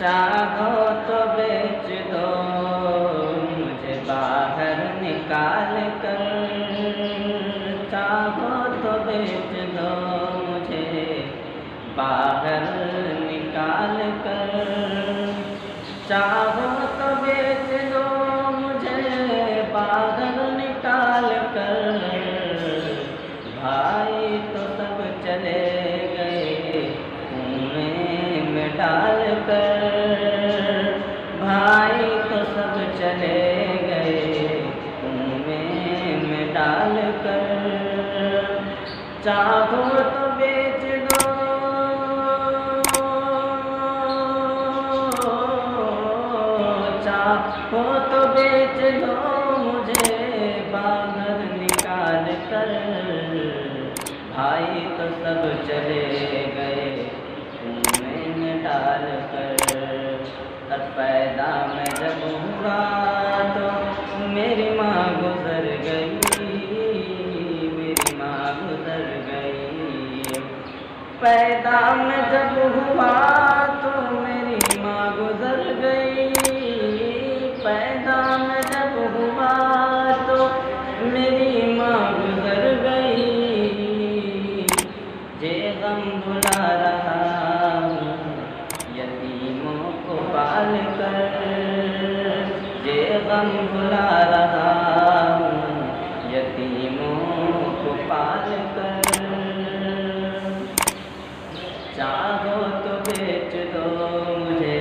चाहो तो बेच दो मुझे बाहर निकाल कर, चाहो तो बेच दो मुझे बाहर निकाल कर, चाहो तो बेच दो मुझे बाहर निकाल कर। भाई तो सब चले गए कुएं में डाल कर, भाई तो सब चले गए कुएं में डाल कर। चाहो तो बेच दो चाहो तो बेच दो मुझे बाहर निकाल कर, भाई तो सब चले गए कुएं में डाल कर। तब पैदा मैं जब हुआ तो मेरी माँ गुजर गई, मेरी माँ गुजर गई। पैदा मैं जब हुआ तो मेरी माँ गुजर गई, पैदा मैं जब हुआ तो मेरी माँ गुजर गई। जे गम भुला रहा हूँ यतीमों को पाल कर, जे गम भुला रहा हूँ यतीमों को पाल कर। चाहो तो बेच दो मुझे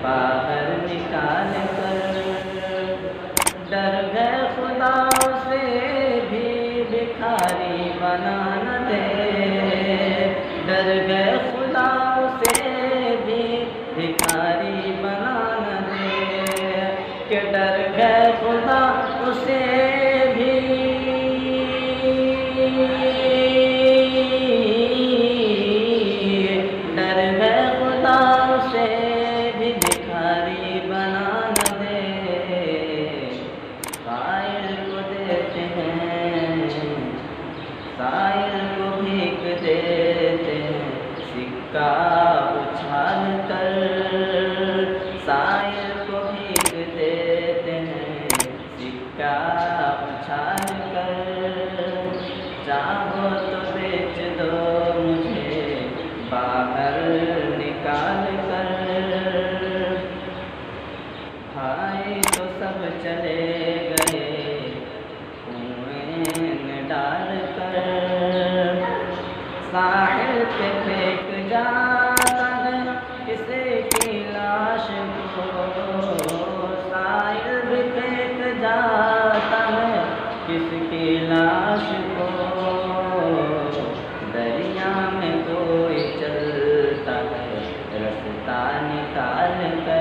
बाहर निकाल कर, डर गए खुदा से भी भिखारी बना न दे, डर गए खुदा से भी भिखारी बना न दे, कि डर गए खुदा उसे भी डर गए खुदा उसे भी भिखारी बना न दे। साइल को देते हैं, साइल को भीख देते हैं सिक्का उछाल कर, साइल को भीख देते हैं सिक्का उछाल कर। चाहो तो बेच दो मुझे बाहर निकाल कर, भाई तो सब चले गए कुएं में डाल कर। साहिल पे फेंक जाता है किसी की लाश को, साहिल भी फेंक जाता है किसकी लाश को। दरिया में कोई चलता है रास्ता निकाल कर,